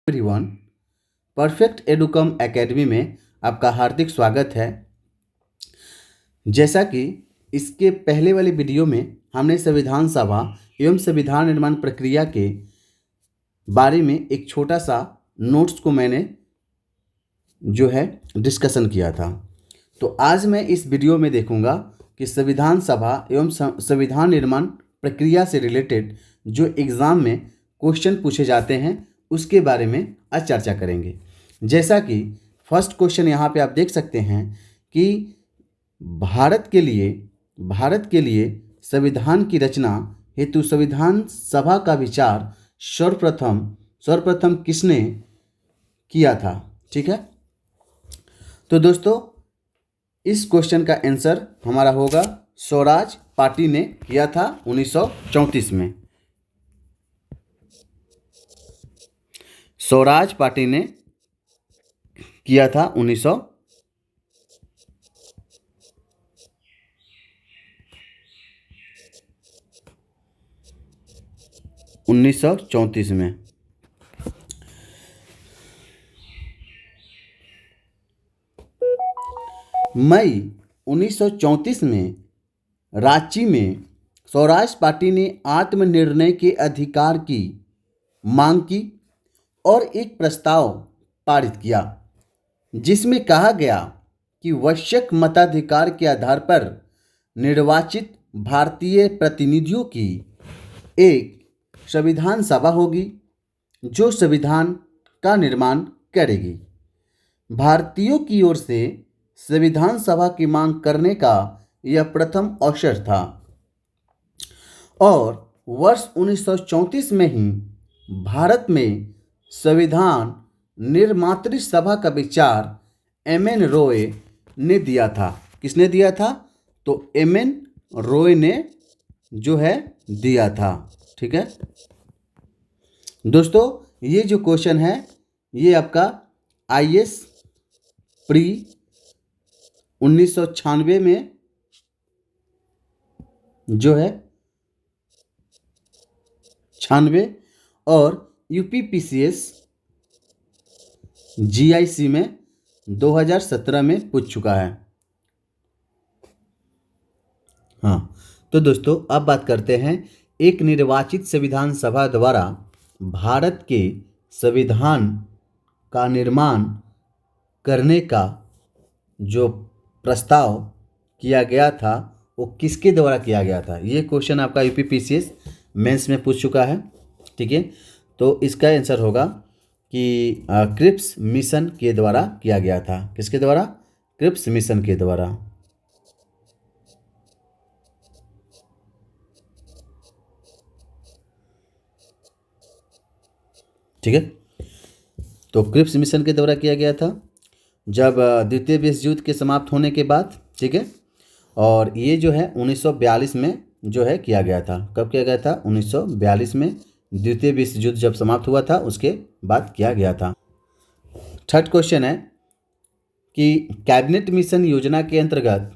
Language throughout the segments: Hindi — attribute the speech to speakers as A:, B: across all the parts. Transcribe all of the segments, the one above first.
A: एवरीवन, परफेक्ट एडुकम एकेडमी में आपका हार्दिक स्वागत है। जैसा कि इसके पहले वाली वीडियो में हमने संविधान सभा एवं संविधान निर्माण प्रक्रिया के बारे में एक छोटा सा नोट्स को मैंने डिस्कशन किया था। तो आज मैं इस वीडियो में देखूंगा कि संविधान सभा एवं संविधान निर्माण प्रक्रिया से रिलेटेड जो एग्ज़ाम में क्वेश्चन पूछे जाते हैं उसके बारे में आज चर्चा करेंगे। जैसा कि फर्स्ट क्वेश्चन यहाँ पे आप देख सकते हैं कि भारत के लिए संविधान की रचना हेतु संविधान सभा का विचार सर्वप्रथम किसने किया था। ठीक है, तो दोस्तों इस क्वेश्चन का आंसर हमारा होगा स्वराज पार्टी ने किया था 1934 में। स्वराज पार्टी ने किया था 1934 में। मई 1934 में रांची में स्वराज पार्टी ने आत्मनिर्णय के अधिकार की मांग की और एक प्रस्ताव पारित किया जिसमें कहा गया कि वैश्विक मताधिकार के आधार पर निर्वाचित भारतीय प्रतिनिधियों की एक संविधान सभा होगी जो संविधान का निर्माण करेगी। भारतीयों की ओर से संविधान सभा की मांग करने का यह प्रथम अवसर था और वर्ष 1934 में ही भारत में संविधान निर्मात्री सभा का विचार एम.एन. रॉय ने दिया था। किसने दिया था? तो एम.एन. रॉय ने दिया था। ठीक है दोस्तों, ये जो क्वेश्चन है ये आपका आईएएस प्री 1996 में और यूपीपीसीएस जीआईसी में 2017 में पूछ चुका है। हाँ, तो दोस्तों अब बात करते हैं एक निर्वाचित संविधान सभा द्वारा भारत के संविधान का निर्माण करने का जो प्रस्ताव किया गया था वो किसके द्वारा किया गया था। ये क्वेश्चन आपका यूपीपीसीएस मेंस में पूछ चुका है। ठीक है, तो इसका आंसर होगा कि क्रिप्स मिशन के द्वारा किया गया था। किसके द्वारा? क्रिप्स मिशन के द्वारा। ठीक है, तो क्रिप्स मिशन के द्वारा किया गया था जब द्वितीय विश्व युद्ध के समाप्त होने के बाद। ठीक है, और ये 1942 में किया गया था। कब किया गया था? 1942 में द्वितीय विश्व युद्ध जब समाप्त हुआ था उसके बाद किया गया था। थर्ड क्वेश्चन है कि कैबिनेट मिशन योजना के अंतर्गत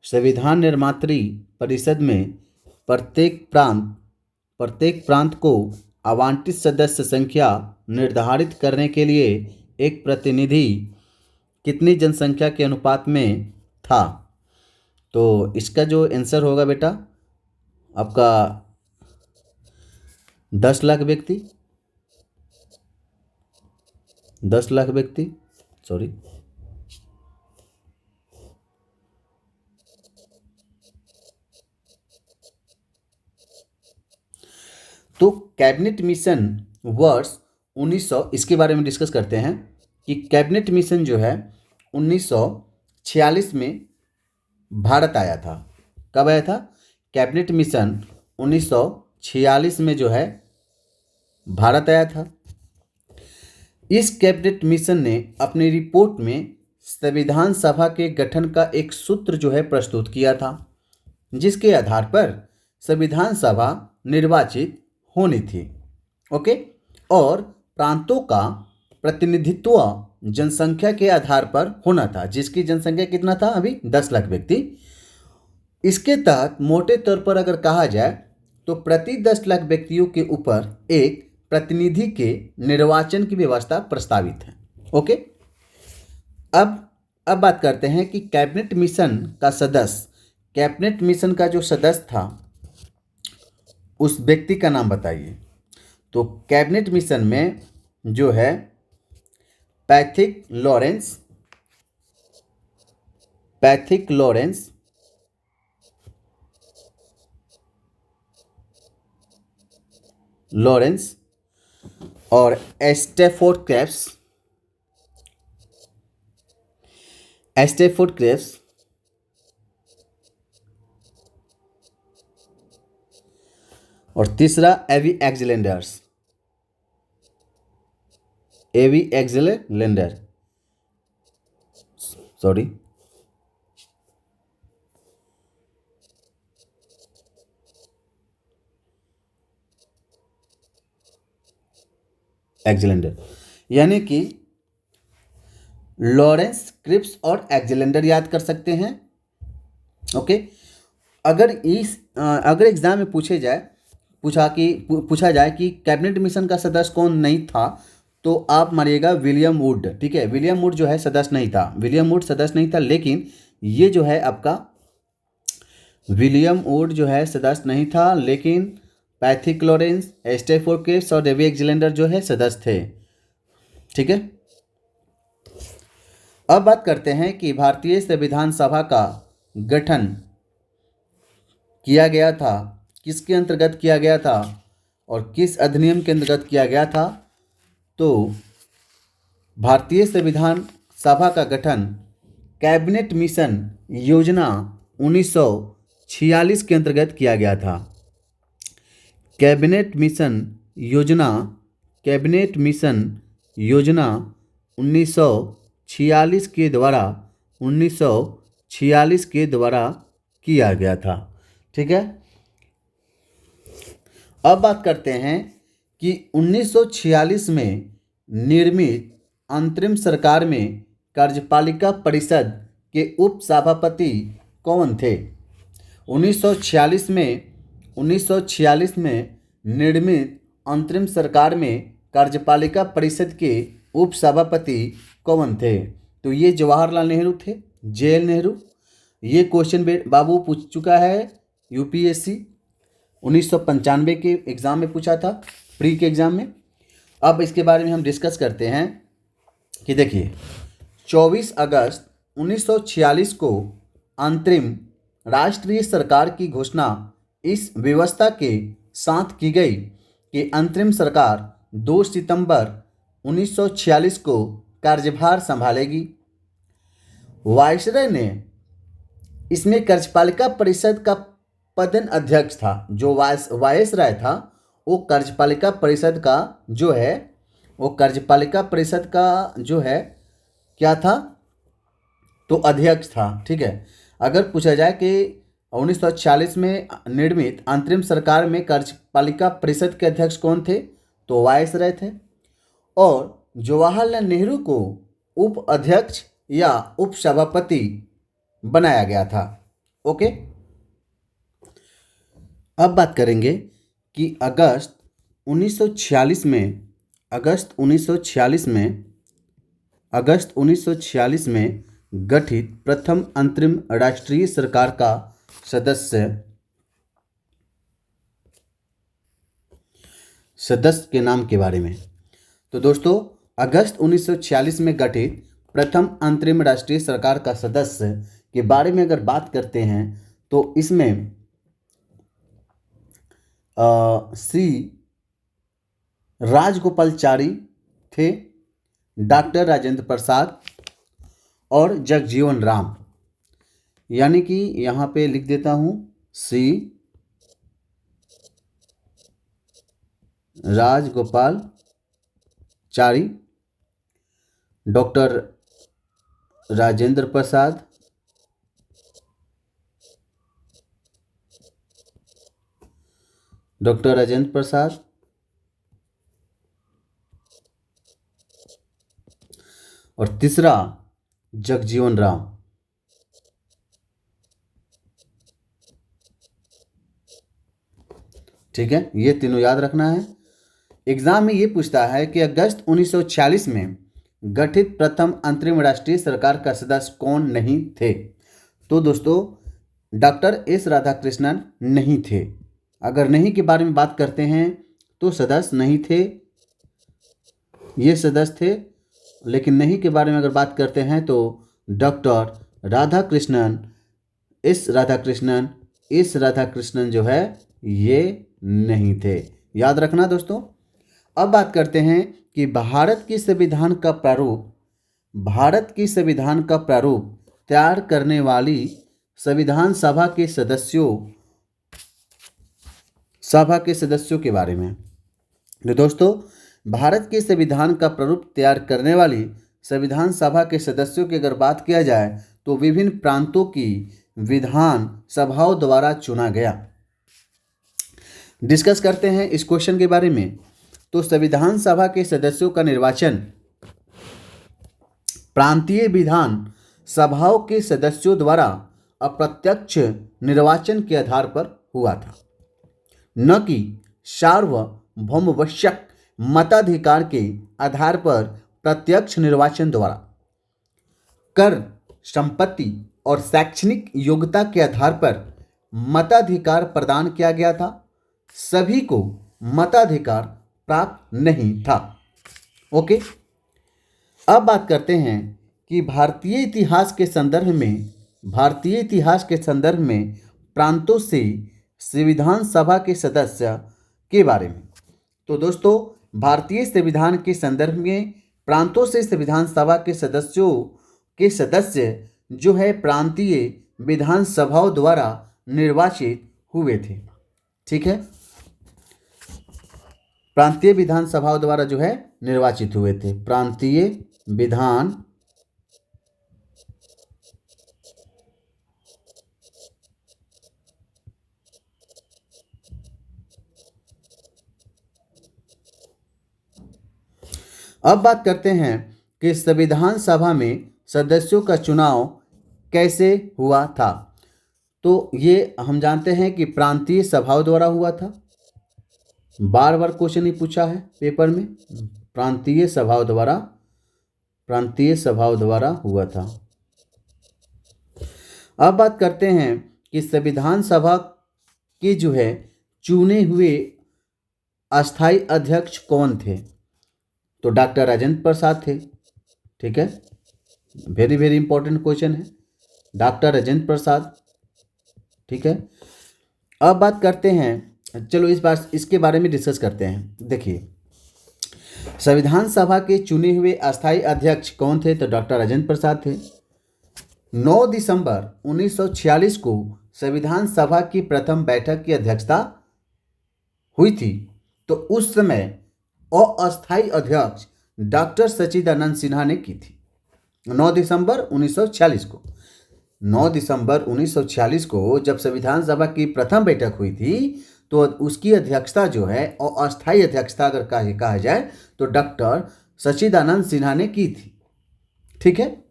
A: संविधान निर्मात्री परिषद में प्रत्येक प्रांत को आवंटित सदस्य संख्या निर्धारित करने के लिए एक प्रतिनिधि कितनी जनसंख्या के अनुपात में था। तो इसका जो आंसर होगा बेटा आपका 10 लाख व्यक्ति सॉरी तो कैबिनेट मिशन वर्ष 1900 इसके बारे में डिस्कस करते हैं कि कैबिनेट मिशन 1946 में भारत आया था। कब आया था? कैबिनेट मिशन 1946 में भारत आया था। इस कैबिनेट मिशन ने अपनी रिपोर्ट में संविधान सभा के गठन का एक सूत्र प्रस्तुत किया था जिसके आधार पर संविधान सभा निर्वाचित होनी थी। ओके, और प्रांतों का प्रतिनिधित्व जनसंख्या के आधार पर होना था, जिसकी जनसंख्या कितना था? अभी 10 लाख व्यक्ति। इसके तहत मोटे तौर पर अगर कहा जाए तो प्रति 10 लाख व्यक्तियों के ऊपर एक प्रतिनिधि के निर्वाचन की व्यवस्था प्रस्तावित है। ओके, अब बात करते हैं कि कैबिनेट मिशन का सदस्य, कैबिनेट मिशन का जो सदस्य था उस व्यक्ति का नाम बताइए। तो कैबिनेट मिशन में जो है Pethick Lawrence, Pethick Lawrence, Lawrence और स्टेफोर्ड क्रेप्स, स्टेफोर्ड क्रेप्स और तीसरा एवी एग्जेलेंडर्स, एवी एग्जेलेंडर, सॉरी, एग्जेलेंडर, यानी कि लॉरेंस, क्रिप्स और एग्जेलेंडर याद कर सकते हैं। ओके, अगर एग्जाम में पूछा जाए कि कैबिनेट मिशन का सदस्य कौन नहीं था, तो आप मारिएगा विलियम वुड। ठीक है, विलियम वुड जो है सदस्य नहीं था, विलियम वुड सदस्य नहीं था, लेकिन ये जो है आपका विलियम वुड जो है सदस्य नहीं था, लेकिन पैथिक लॉरेंस, स्टेफोर्ड क्रेप्स और एवी एग्जेलेंडर जो है सदस्य थे। ठीक है, अब बात करते हैं कि भारतीय संविधान सभा का गठन किया गया था, किसके अंतर्गत किया गया था और किस अधिनियम के अंतर्गत किया गया था। तो भारतीय संविधान सभा का गठन कैबिनेट मिशन योजना 1946 के अंतर्गत किया गया था। कैबिनेट मिशन योजना, कैबिनेट मिशन योजना 1946 के द्वारा 1946 के द्वारा किया गया था। ठीक है, अब बात करते हैं कि 1946 में निर्मित अंतरिम सरकार में कार्यपालिका परिषद के उप सभापति कौन थे। 1946 में निर्मित अंतरिम सरकार में कार्यपालिका परिषद के उप सभापति कौन थे। तो ये जवाहरलाल नेहरू थे, जेएल नेहरू। ये क्वेश्चन बाबू पूछ चुका है यूपीएससी 1995 के एग्ज़ाम में पूछा था, प्री के एग्ज़ाम में। अब इसके बारे में हम डिस्कस करते हैं कि देखिए 24 अगस्त 1946 को अंतरिम राष्ट्रीय सरकार की घोषणा इस व्यवस्था के साथ की गई कि अंतरिम सरकार 2 सितंबर 1946 को कार्यभार संभालेगी। वायसराय ने इसमें कार्यपालिका परिषद का पदन अध्यक्ष था। जो वायसराय था वो कार्यपालिका परिषद का जो है, वो कार्यपालिका परिषद का जो है क्या था, तो अध्यक्ष था। ठीक है, अगर पूछा जाए कि 1946 में निर्मित अंतरिम सरकार में कार्यपालिका परिषद के अध्यक्ष कौन थे, तो वायसराय थे। और जवाहरलाल नेहरू को उप अध्यक्ष या उप सभापति बनाया गया था। ओके, अब बात करेंगे कि अगस्त 1946 में गठित प्रथम अंतरिम राष्ट्रीय सरकार का सदस्य के नाम के बारे में। तो दोस्तों अगस्त 1946 में गठित प्रथम अंतरिम राष्ट्रीय सरकार का सदस्य के बारे में अगर बात करते हैं तो इसमें श्री राजगोपालचारी थे, डॉक्टर राजेंद्र प्रसाद और जगजीवन राम। यानी कि यहाँ पे लिख देता हूँ श्री राजगोपालचारी, डॉक्टर राजेंद्र प्रसाद, डॉक्टर राजेंद्र प्रसाद और तीसरा जगजीवन राम। ठीक है, ये तीनों याद रखना है। एग्जाम में ये पूछता है कि अगस्त 1946 में गठित प्रथम अंतरिम राष्ट्रीय सरकार का सदस्य कौन नहीं थे। तो दोस्तों डॉक्टर एस राधाकृष्णन नहीं थे। अगर नहीं के बारे में बात करते हैं तो सदस्य नहीं थे, ये सदस्य थे। लेकिन नहीं के बारे में अगर बात करते हैं तो डॉक्टर राधाकृष्णन, एस राधाकृष्णन जो है ये नहीं थे। याद रखना दोस्तों। अब बात करते हैं कि भारत की संविधान का प्रारूप तैयार करने वाली संविधान सभा के सदस्यों के बारे में। तो दोस्तों भारत के संविधान का प्रारूप तैयार करने वाली संविधान सभा के सदस्यों की अगर बात किया जाए तो विभिन्न प्रांतों की विधान सभाओं द्वारा चुना गया। डिस्कस करते हैं इस क्वेश्चन के बारे में। तो संविधान सभा के सदस्यों का निर्वाचन प्रांतीय विधान सभाओं के सदस्यों द्वारा अप्रत्यक्ष निर्वाचन के आधार पर हुआ था, न कि सार्वभौमवश्यक मताधिकार के आधार पर प्रत्यक्ष निर्वाचन द्वारा। कर, संपत्ति और शैक्षणिक योग्यता के आधार पर मताधिकार प्रदान किया गया था। सभी को मताधिकार प्राप्त नहीं था। ओके, अब बात करते हैं कि भारतीय इतिहास के संदर्भ में प्रांतों से संविधान सभा के सदस्य के बारे में। तो दोस्तों भारतीय संविधान के संदर्भ में प्रांतों से संविधान सभा के सदस्य जो है प्रांतीय विधान सभाओं द्वारा निर्वाचित हुए थे। ठीक है, प्रांतीय विधान सभाओं द्वारा जो है निर्वाचित हुए थे। प्रांतीय विधान अब बात करते हैं कि संविधान सभा में सदस्यों का चुनाव कैसे हुआ था। तो ये हम जानते हैं कि प्रांतीय सभाओं द्वारा हुआ था। बार बार क्वेश्चन ही पूछा है पेपर में, प्रांतीय सभाओं द्वारा हुआ था। अब बात करते हैं कि संविधान सभा के जो है चुने हुए अस्थाई अध्यक्ष कौन थे। तो डॉक्टर राजेंद्र प्रसाद थे। ठीक है, वेरी वेरी इंपॉर्टेंट क्वेश्चन है, डॉक्टर राजेंद्र प्रसाद। ठीक है, अब बात करते हैं, चलो इसके बारे में डिस्कस करते हैं। देखिए संविधान सभा के चुने हुए अस्थाई अध्यक्ष कौन थे। तो डॉक्टर राजेंद्र प्रसाद थे। 9 दिसंबर 1946 को संविधान सभा की प्रथम बैठक की अध्यक्षता हुई थी। तो उस समय अस्थाई अध्यक्ष डॉक्टर सच्चिदानंद सिन्हा ने की थी। 9 दिसंबर 1946 को जब संविधान सभा की प्रथम बैठक हुई थी तो उसकी अध्यक्षता जो है और अस्थाई अध्यक्षता अगर कहा जाए तो डॉक्टर सच्चिदानंद सिन्हा ने की थी। ठीक है,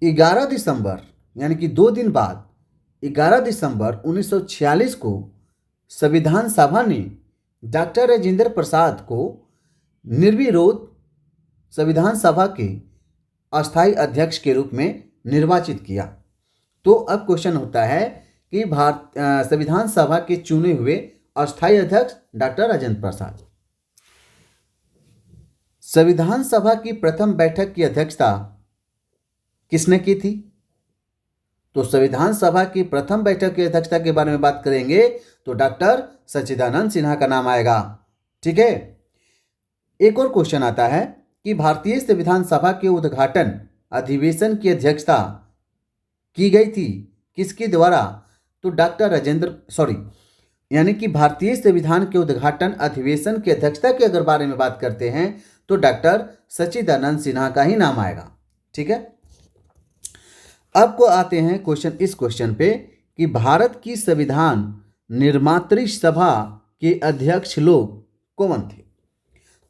A: 11 दिसंबर यानी कि 2 दिन बाद 11 दिसंबर 1946 को संविधान सभा ने डॉक्टर राजेंद्र प्रसाद को निर्विरोध संविधान सभा के अस्थाई अध्यक्ष के रूप में निर्वाचित किया। तो अब क्वेश्चन होता है कि संविधान सभा के चुने हुए अस्थाई अध्यक्ष डॉक्टर राजेंद्र प्रसाद। संविधान सभा की प्रथम बैठक की अध्यक्षता किसने की थी। तो संविधान सभा की प्रथम बैठक की अध्यक्षता के बारे में बात करेंगे तो डॉक्टर सच्चिदानंद सिन्हा का नाम आएगा। ठीक है, एक और क्वेश्चन आता है कि भारतीय संविधान सभा के उद्घाटन अधिवेशन की अध्यक्षता की गई थी किसके द्वारा। तो यानी कि भारतीय संविधान के उद्घाटन अधिवेशन की अध्यक्षता के अगर बारे में बात करते हैं तो डॉक्टर सच्चिदानंद सिन्हा का ही नाम आएगा। ठीक है, अब को आते हैं इस क्वेश्चन पे कि भारत की संविधान निर्मात्री सभा के अध्यक्ष लोग कौन थे।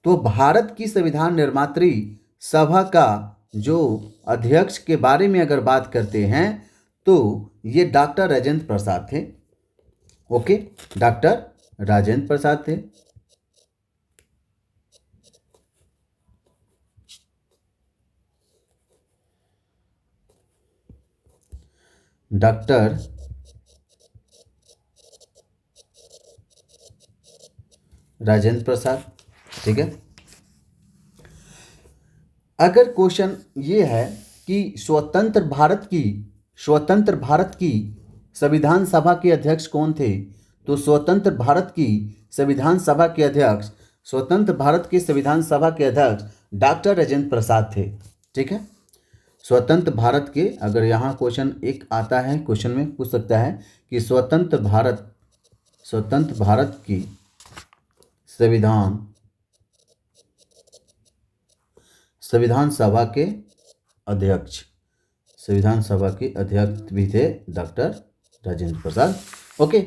A: तो भारत की संविधान निर्मात्री सभा का जो अध्यक्ष के बारे में अगर बात करते हैं तो ये डॉक्टर राजेंद्र प्रसाद थे। ओके, डॉक्टर राजेंद्र प्रसाद थे। डॉक्टर राजेंद्र प्रसाद। ठीक है। अगर क्वेश्चन ये है कि स्वतंत्र भारत की संविधान सभा के अध्यक्ष कौन थे, तो स्वतंत्र भारत के संविधान सभा के अध्यक्ष डॉक्टर राजेंद्र प्रसाद थे। ठीक है। स्वतंत्र भारत के, अगर यहाँ क्वेश्चन एक आता है, क्वेश्चन में पूछ सकता है कि स्वतंत्र भारत की संविधान सभा के अध्यक्ष भी थे डॉक्टर राजेंद्र प्रसाद। ओके।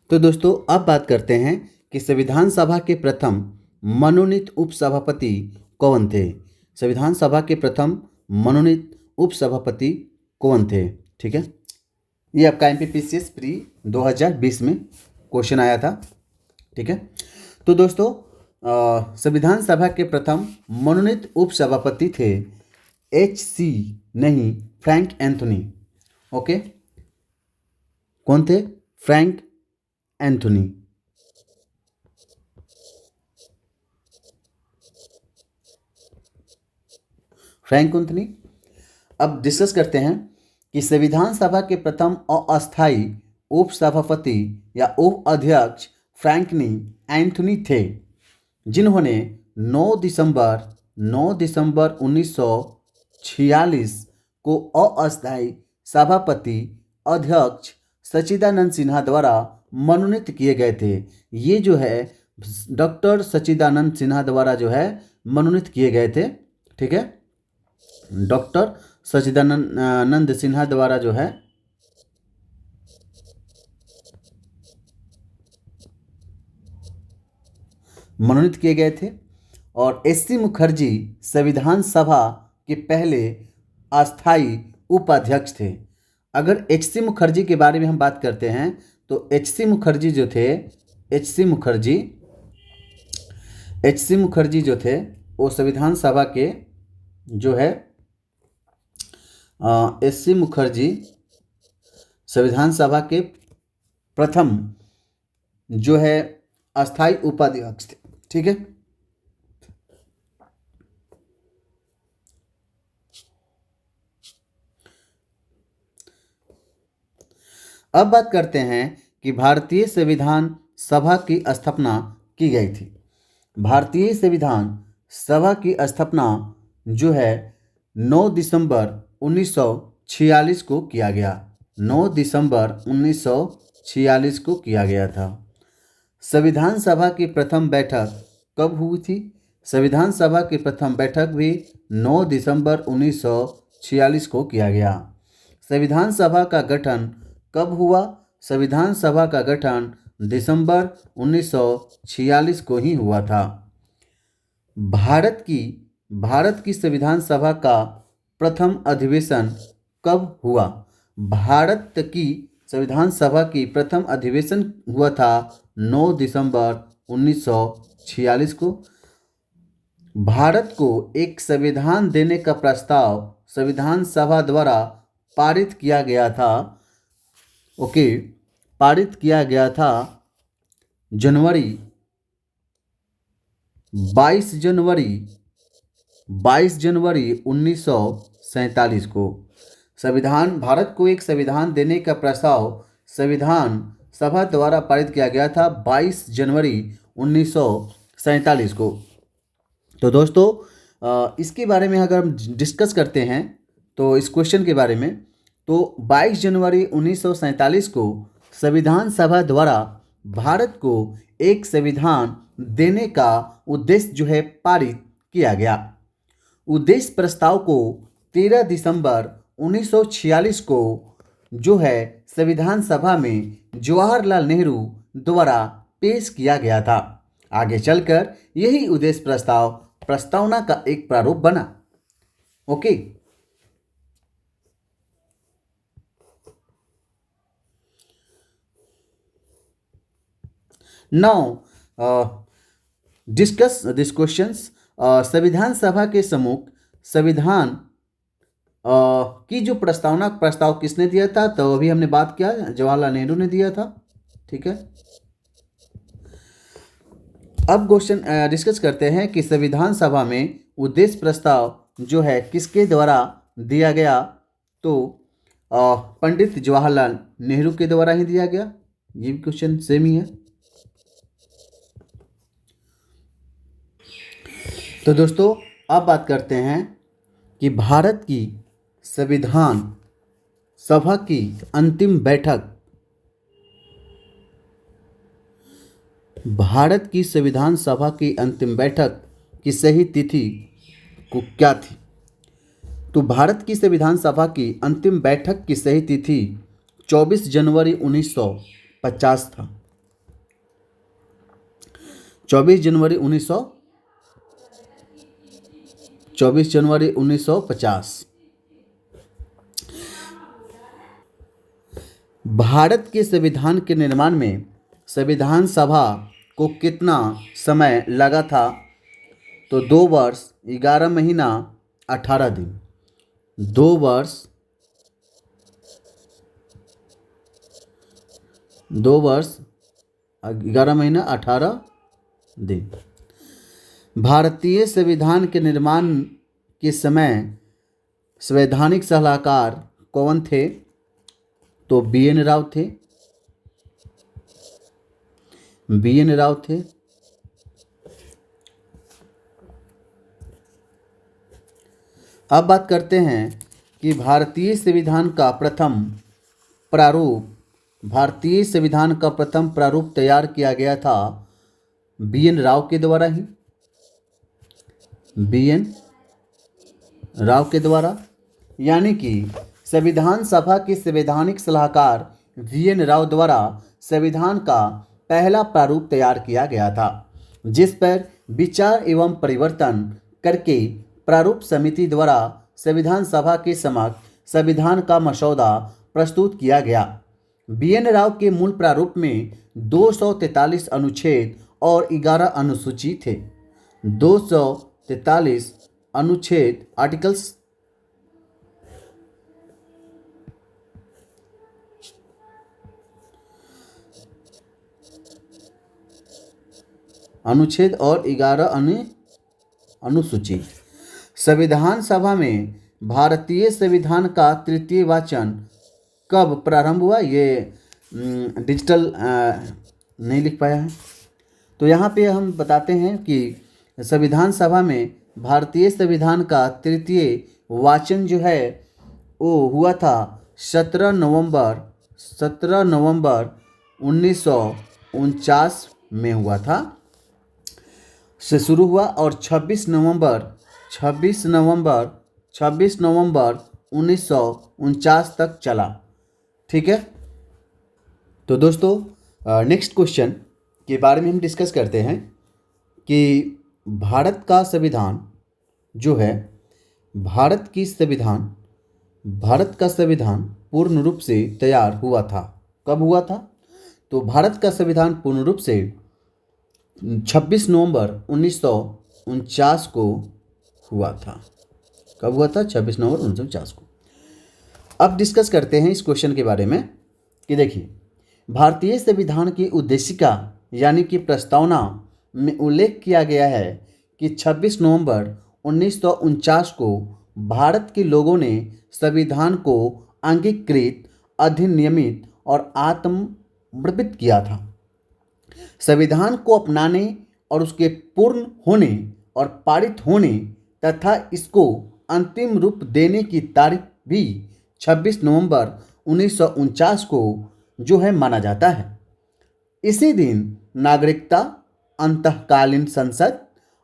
A: तो दोस्तों अब बात करते हैं कि संविधान सभा के प्रथम मनोनीत उपसभापति कौन थे। संविधान सभा के प्रथम मनोनीत उपसभापति कौन थे। ठीक है। ये आपका एमपीपीसीएस प्री 2020 में क्वेश्चन आया था। ठीक है। तो दोस्तों संविधान सभा के प्रथम मनोनीत उपसभापति थे फ्रैंक एंथोनी। ओके। कौन थे? Frank Anthony. अब डिस्कस करते हैं कि संविधान सभा के प्रथम अस्थायी उपसभापति या उप अध्यक्ष फ्रैंकलिन एंथोनी थे, जिन्होंने 9 दिसंबर 1946 को अस्थायी सभापति अध्यक्ष सच्चिदानंद सिन्हा द्वारा मनोनीत किए गए थे। ये जो है डॉक्टर सच्चिदानंद सिन्हा द्वारा जो है मनोनीत किए गए थे। ठीक है। डॉक्टर सच्चिदानंद सिन्हा द्वारा जो है मनोनीत किए गए थे। और एस.सी. मुखर्जी संविधान सभा के पहले अस्थायी उपाध्यक्ष थे। अगर एच.सी. मुखर्जी के बारे में हम बात करते हैं तो एच.सी. मुखर्जी जो थे वो संविधान सभा के जो है एस.सी. मुखर्जी संविधान सभा के प्रथम जो है अस्थायी उपाध्यक्ष थे। ठीक है। अब बात करते हैं कि भारतीय संविधान सभा की स्थापना की गई थी। भारतीय संविधान सभा की स्थापना जो है 9 दिसंबर 1946 को किया गया। 9 दिसंबर 1946 को किया गया था। संविधान सभा की प्रथम बैठक कब हुई थी? संविधान सभा की प्रथम बैठक भी 9 दिसंबर 1946 को किया गया। संविधान सभा का गठन कब हुआ? संविधान सभा का गठन दिसंबर 1946 को ही हुआ था। भारत की संविधान सभा का प्रथम अधिवेशन कब हुआ? भारत की संविधान सभा की प्रथम अधिवेशन हुआ था 9 दिसंबर 1946 को। भारत को एक संविधान देने का प्रस्ताव संविधान सभा द्वारा पारित किया गया था। ओके। पारित किया गया था 22 जनवरी 1947 को। भारत को एक संविधान देने का प्रस्ताव संविधान सभा द्वारा पारित किया गया था 22 जनवरी 1947 को। तो दोस्तों इसके बारे में अगर हम डिस्कस करते हैं तो इस क्वेश्चन के बारे में, तो 22 जनवरी 1947 को संविधान सभा द्वारा भारत को एक संविधान देने का उद्देश्य जो है पारित किया गया। उद्देश्य प्रस्ताव को 13 दिसंबर 1946 को जो है संविधान सभा में जवाहरलाल नेहरू द्वारा पेश किया गया था। आगे चलकर यही उद्देश्य प्रस्तावना का एक प्रारूप बना। Okay. Now discuss this questions. संविधान सभा के सम्मुख संविधान की जो प्रस्ताव किसने दिया था? तो अभी हमने बात किया, जवाहरलाल नेहरू ने दिया था। ठीक है, अब क्वेश्चन डिस्कस करते हैं कि संविधान सभा में उद्देश्य प्रस्ताव जो है किसके द्वारा दिया गया? तो पंडित जवाहरलाल नेहरू के द्वारा ही दिया गया। ये भी क्वेश्चन सेम ही है। तो दोस्तों अब बात करते हैं कि भारत की संविधान सभा की अंतिम बैठक, भारत की संविधान सभा की अंतिम बैठक की सही तिथि को क्या थी? तो भारत की संविधान सभा की अंतिम बैठक की सही तिथि 24 जनवरी 1950 था। 24 जनवरी 1950। भारत के संविधान के निर्माण में संविधान सभा को कितना समय लगा था? तो 2 वर्ष 11 महीना 18 दिन। 2 वर्ष 11 महीना 18 दिन। भारतीय संविधान के निर्माण के समय संवैधानिक सलाहकार कौन थे? तो बी.एन. राव थे। बी.एन. राव थे। अब बात करते हैं कि भारतीय संविधान का प्रथम प्रारूप तैयार किया गया था बी.एन. राव के द्वारा ही। बी.एन. राव के द्वारा, यानी कि संविधान सभा के संवैधानिक सलाहकार बी.एन. राव द्वारा संविधान का पहला प्रारूप तैयार किया गया था, जिस पर विचार एवं परिवर्तन करके प्रारूप समिति द्वारा संविधान सभा के समक्ष संविधान का मसौदा प्रस्तुत किया गया। बी.एन. राव के मूल प्रारूप में 243 अनुच्छेद और 11 अनुसूची थे। 243 अनुच्छेद आर्टिकल्स अनुच्छेद और 11 अनुसूची। संविधान सभा में भारतीय संविधान का तृतीय वाचन कब प्रारंभ हुआ? ये डिजिटल नहीं लिख पाया है, तो यहाँ पे हम बताते हैं कि संविधान सभा में भारतीय संविधान का तृतीय वाचन जो है वो हुआ था 17 नवंबर 1949 में हुआ था, से शुरू हुआ और 26 नवंबर 1949 तक चला। ठीक है, तो दोस्तों नेक्स्ट क्वेश्चन के बारे में हम डिस्कस करते हैं कि भारत का संविधान जो है, भारत का संविधान पूर्ण रूप से तैयार हुआ था। कब हुआ था? तो भारत का संविधान पूर्ण रूप से 26 नवंबर 1949 को हुआ था। कब हुआ था? 26 नवंबर 1949 को। अब डिस्कस करते हैं इस क्वेश्चन के बारे में कि देखिए, भारतीय संविधान की उद्देशिका यानी कि प्रस्तावना में उल्लेख किया गया है कि 26 नवंबर 1949 को भारत के लोगों ने संविधान को अंगीकृत, अधिनियमित और आत्मवर्पित किया था। संविधान को अपनाने और उसके पूर्ण होने और पारित होने तथा इसको अंतिम रूप देने की तारीख भी 26 नवंबर 1949 को जो है माना जाता है। इसी दिन नागरिकता, अंतःकालीन संसद,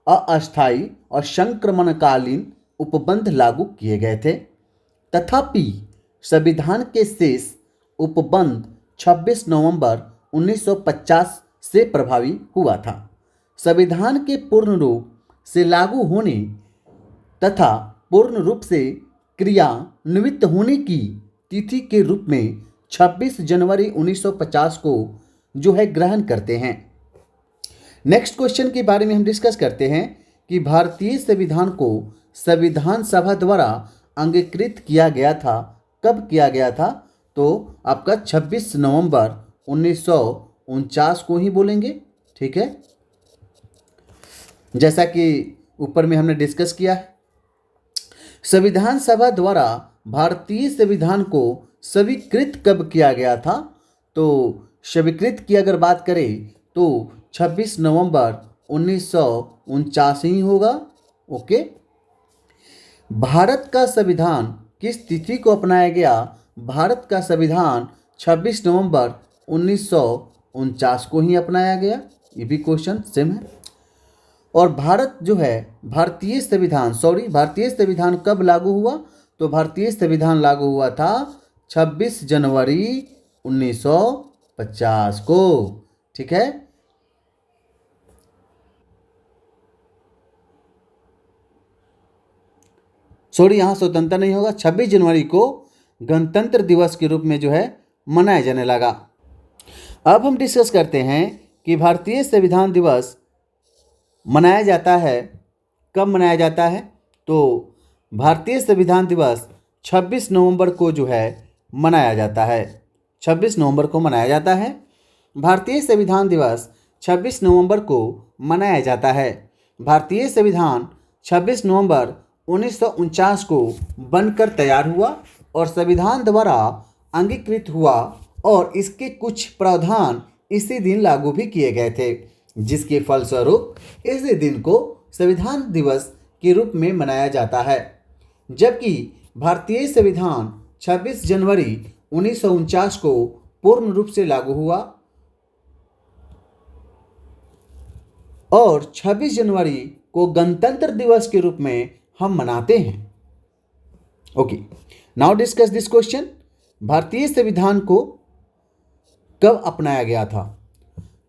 A: अस्थायी और संक्रमणकालीन उपबंध लागू किए गए थे। तथापि संविधान के शेष उपबंध 26 नवंबर 1950 से प्रभावी हुआ था। संविधान के पूर्ण रूप से लागू होने तथा पूर्ण रूप से क्रियान्वित होने की तिथि के रूप में 26 जनवरी 1950 को जो है ग्रहण करते हैं। नेक्स्ट क्वेश्चन के बारे में हम डिस्कस करते हैं कि भारतीय संविधान को संविधान सभा द्वारा अंगीकृत किया गया था। कब किया गया था? तो आपका 26 नवंबर 1949 को ही बोलेंगे। ठीक है, जैसा कि ऊपर में हमने डिस्कस किया है। संविधान सभा द्वारा भारतीय संविधान को स्वीकृत कब किया गया था? तो स्वीकृत की अगर बात करें तो 26 नवंबर 1949 ही होगा। ओके। भारत का संविधान किस तिथि को अपनाया गया? भारत का संविधान 26 नवंबर 1949 को ही अपनाया गया। ये भी क्वेश्चन सेम है। और भारतीय संविधान कब लागू हुआ? तो भारतीय संविधान लागू हुआ था 26 जनवरी 1950 को। ठीक है। यहाँ स्वतंत्रता नहीं होगा, 26 जनवरी को गणतंत्र दिवस के रूप में मनाया जाने लगा। अब हम डिस्कस करते हैं कि भारतीय संविधान दिवस मनाया जाता है, कब मनाया जाता है? तो भारतीय संविधान दिवस 26 नवंबर को मनाया जाता है। 26 नवंबर को मनाया जाता है। भारतीय संविधान दिवस 26 नवंबर को मनाया जाता है। भारतीय संविधान 26 नवंबर 1949 को बनकर तैयार हुआ और संविधान द्वारा अंगीकृत हुआ और इसके कुछ प्रावधान इसी दिन लागू भी किए गए थे, जिसके फलस्वरूप इसी दिन को संविधान दिवस के रूप में मनाया जाता है। जबकि भारतीय संविधान 26 जनवरी 1949 को पूर्ण रूप से लागू हुआ और 26 जनवरी को गणतंत्र दिवस के रूप में हम मनाते हैं। Okay, now discuss this question. भारतीय संविधान को कब अपनाया गया था?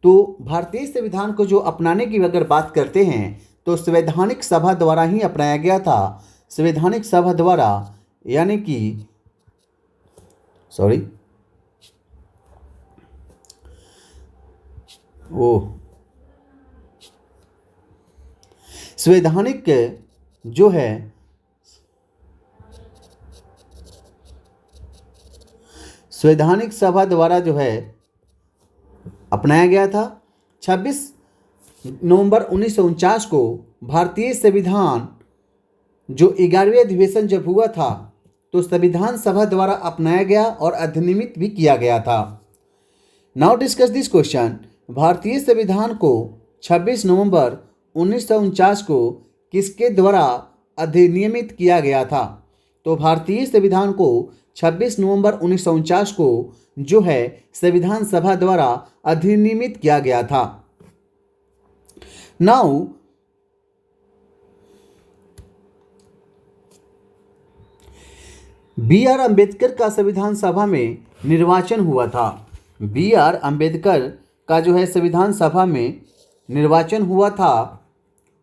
A: तो भारतीय संविधान को अपनाने की अगर बात करते हैं तो संवैधानिक सभा द्वारा ही अपनाया गया था। संवैधानिक सभा द्वारा, यानी कि संवैधानिक संवैधानिक सभा द्वारा अपनाया गया था। 26 नवंबर 1949 को भारतीय संविधान 11वें अधिवेशन जब हुआ था तो संविधान सभा द्वारा अपनाया गया और अधिनियमित भी किया गया था। Now discuss this question. भारतीय संविधान को 26 नवंबर 1949 को किसके द्वारा अधिनियमित किया गया था? तो भारतीय संविधान को 26 नवंबर 1949 को संविधान सभा द्वारा अधिनियमित किया गया था। नाउ बी आर अम्बेडकर का संविधान सभा में निर्वाचन हुआ था। बी आर अम्बेडकर का संविधान सभा में निर्वाचन हुआ था,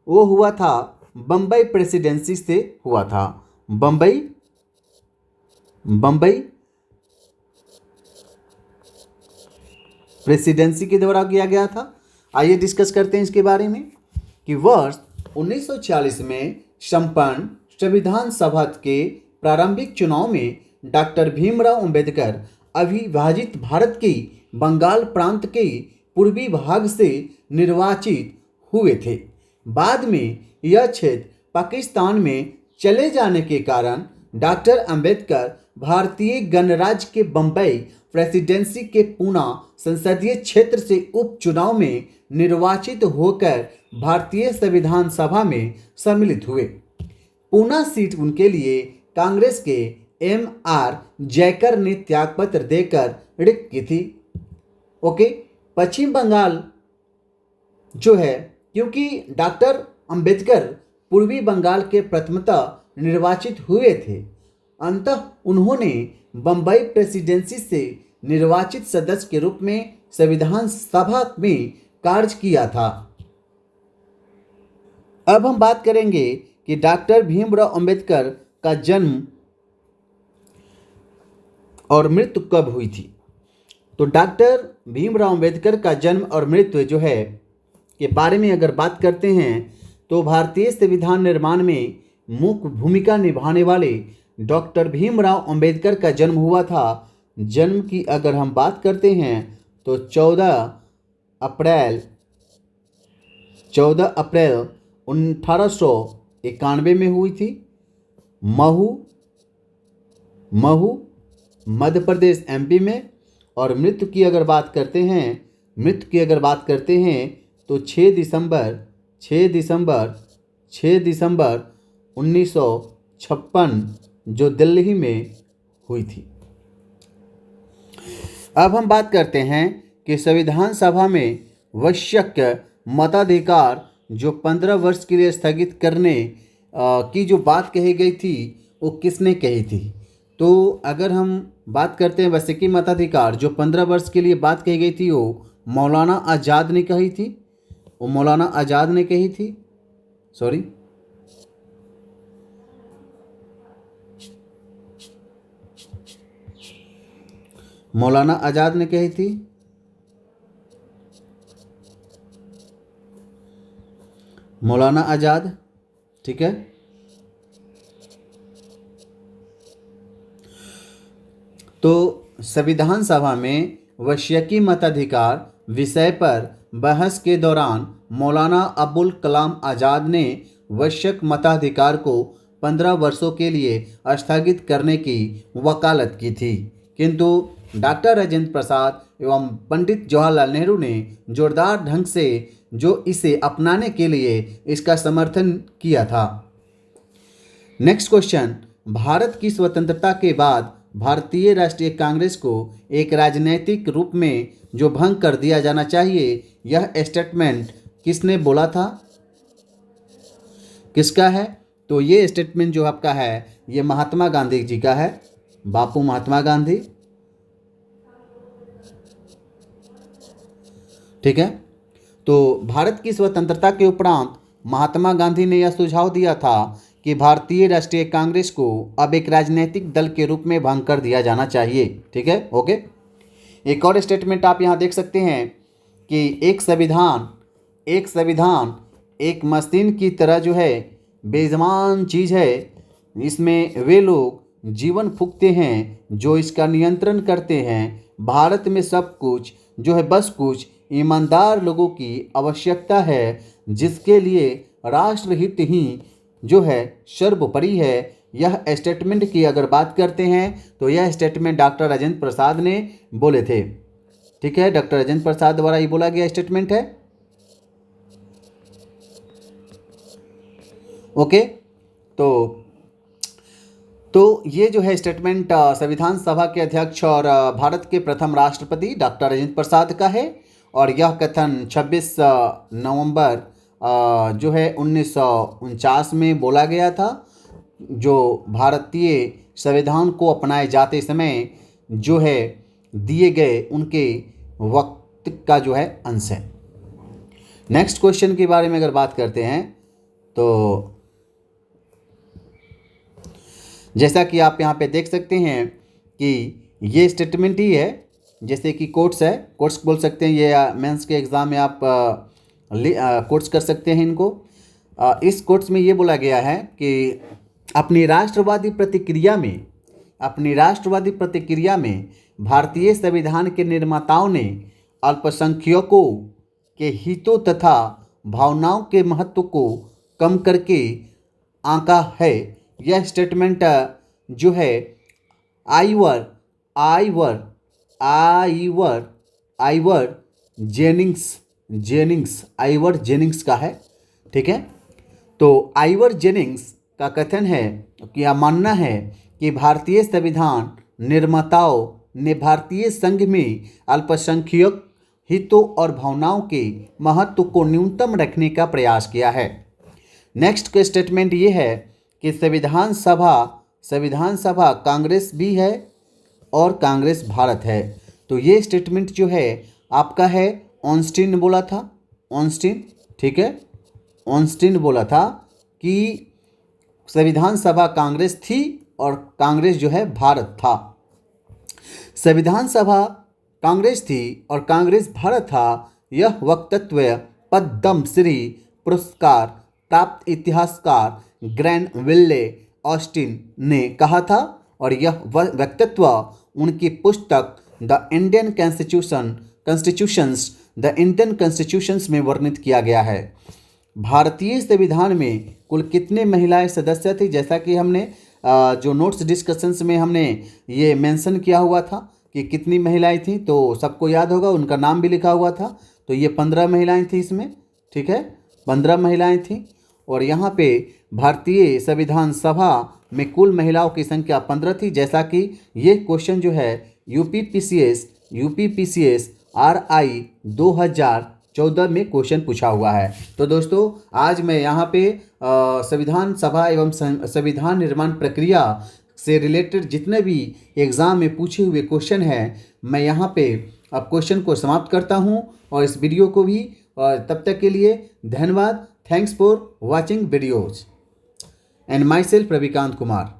A: वो हुआ था बम्बई प्रेसिडेंसी से हुआ था। बम्बई प्रेसिडेंसी के द्वारा किया गया था। आइए डिस्कस करते हैं इसके बारे में कि वर्ष 1946 में संपन्न संविधान सभा के प्रारंभिक चुनाव में डॉक्टर भीमराव अंबेडकर अविभाजित भारत के बंगाल प्रांत के पूर्वी भाग से निर्वाचित हुए थे। बाद में यह क्षेत्र पाकिस्तान में चले जाने के कारण डॉक्टर अंबेडकर भारतीय गणराज्य के बम्बई प्रेसिडेंसी के पूना संसदीय क्षेत्र से उपचुनाव में निर्वाचित होकर भारतीय संविधान सभा में सम्मिलित हुए। पूना सीट उनके लिए कांग्रेस के M.R. जयकर ने त्यागपत्र देकर रिक्त की थी। ओके, पश्चिम बंगाल क्योंकि डॉक्टर अंबेडकर पूर्वी बंगाल के प्रथमतः निर्वाचित हुए थे, अंततः उन्होंने बम्बई प्रेसिडेंसी से निर्वाचित सदस्य के रूप में संविधान सभा में कार्य किया था। अब हम बात करेंगे कि डॉक्टर भीमराव अंबेडकर का जन्म और मृत्यु कब हुई थी। तो डॉक्टर भीमराव अंबेडकर का जन्म और मृत्यु के बारे में अगर बात करते हैं तो भारतीय संविधान निर्माण में मुख्य भूमिका निभाने वाले डॉक्टर भीमराव अंबेडकर का जन्म हुआ था। जन्म की अगर हम बात करते हैं तो 14 अप्रैल 1891 में हुई थी। महू मध्य प्रदेश एमपी में। और मृत्यु की अगर बात करते हैं तो 6 दिसंबर 1956 जो दिल्ली में हुई थी। अब हम बात करते हैं कि संविधान सभा में वयस्क मताधिकार जो 15 वर्ष के लिए स्थगित करने की जो बात कही गई थी वो किसने कही थी। तो अगर हम बात करते हैं वयस्क मताधिकार जो 15 वर्ष के लिए बात कही गई थी वो मौलाना आज़ाद ने कही थी। मौलाना आज़ाद ने कही थी। मौलाना आज़ाद, ठीक है। तो संविधान सभा में वयस्क मताधिकार विषय पर बहस के दौरान मौलाना अबुल कलाम आज़ाद ने वयस्क मताधिकार को 15 वर्षों के लिए स्थगित करने की वकालत की थी, किंतु डॉक्टर राजेंद्र प्रसाद एवं पंडित जवाहरलाल नेहरू ने जोरदार ढंग से जो इसे अपनाने के लिए इसका समर्थन किया था। नेक्स्ट क्वेश्चन, भारत की स्वतंत्रता के बाद भारतीय राष्ट्रीय कांग्रेस को एक राजनीतिक रूप में जो भंग कर दिया जाना चाहिए, यह स्टेटमेंट किसने बोला था, किसका है। तो ये स्टेटमेंट जो आपका है ये महात्मा गांधी जी का है, बापू महात्मा गांधी, ठीक है। तो भारत की स्वतंत्रता के उपरांत महात्मा गांधी ने यह सुझाव दिया था कि भारतीय राष्ट्रीय कांग्रेस को अब एक राजनीतिक दल के रूप में भंग कर दिया जाना चाहिए, ठीक है। ओके, एक और स्टेटमेंट आप यहाँ देख सकते हैं कि एक संविधान एक मशीन की तरह जो है बेईमान चीज़ है। इसमें वे लोग जीवन फूंकते हैं जो इसका नियंत्रण करते हैं। भारत में सब कुछ जो है बस कुछ ईमानदार लोगों की आवश्यकता है, जिसके लिए राष्ट्रहित ही जो है सर्वोपरि है। यह स्टेटमेंट की अगर बात करते हैं तो यह स्टेटमेंट डॉक्टर राजेंद्र प्रसाद ने बोले थे, ठीक है। डॉक्टर राजेंद्र प्रसाद द्वारा ये बोला गया स्टेटमेंट है। ओके, तो ये जो है स्टेटमेंट संविधान सभा के अध्यक्ष और भारत के प्रथम राष्ट्रपति डॉक्टर राजेंद्र प्रसाद का है। और यह कथन 26 नवंबर जो है 1949 में बोला गया था, जो भारतीय संविधान को अपनाए जाते समय जो है दिए गए उनके वक्त का जो है अंश है। नेक्स्ट क्वेश्चन के बारे में अगर बात करते हैं तो जैसा कि आप यहाँ पे देख सकते हैं कि ये स्टेटमेंट ही है, जैसे कि कोट्स है, कोट्स बोल सकते हैं। ये मेंस के एग्ज़ाम में आप कोट्स कर सकते हैं इनको। इस कोट्स में ये बोला गया है कि अपनी राष्ट्रवादी प्रतिक्रिया में भारतीय संविधान के निर्माताओं ने अल्पसंख्यकों के हितों तथा भावनाओं के महत्व को कम करके आंका है। यह स्टेटमेंट जो है आइवर जेनिंग्स का है, ठीक है। तो आइवर जेनिंग्स का कथन है कि यह मानना है कि भारतीय संविधान निर्माताओं ने भारतीय संघ में अल्पसंख्यक हितों और भावनाओं के महत्व को न्यूनतम रखने का प्रयास किया है। नेक्स्ट का स्टेटमेंट ये है कि संविधान सभा कांग्रेस भी है और कांग्रेस भारत है। तो ये स्टेटमेंट जो है आपका है ऑनस्टीन ने बोला था, ठीक है। ऑनस्टीन बोला था कि संविधान सभा कांग्रेस थी और कांग्रेस जो है भारत था। संविधान सभा कांग्रेस थी और कांग्रेस भारत था, यह वक्तव्य पद्मश्री पुरस्कार प्राप्त इतिहासकार ग्रैनविले ऑस्टिन ने कहा था और यह व्यक्तित्व उनकी पुस्तक द इंडियन कॉन्स्टिट्यूशंस में वर्णित किया गया है। भारतीय संविधान में कुल कितने महिलाएं सदस्य थी? जैसा कि हमने जो नोट्स डिस्कशंस में हमने ये मेंशन किया हुआ था कि कितनी महिलाएं थीं, तो सबको याद होगा, उनका नाम भी लिखा हुआ था। तो ये 15 महिलाएं थी इसमें, ठीक है, 15 महिलाएं थीं। और यहाँ पे भारतीय संविधान सभा में कुल महिलाओं की संख्या 15 थी। जैसा कि ये क्वेश्चन जो है यूपीपीसीएस RI 2014 में क्वेश्चन पूछा हुआ है। तो दोस्तों आज मैं यहाँ पे संविधान सभा एवं संविधान निर्माण प्रक्रिया से रिलेटेड जितने भी एग्ज़ाम में पूछे हुए क्वेश्चन हैं, मैं यहाँ पे अब क्वेश्चन को समाप्त करता हूँ और इस वीडियो को भी। तब तक के लिए धन्यवाद। Thanks for watching videos and my self Ravikant Kumar.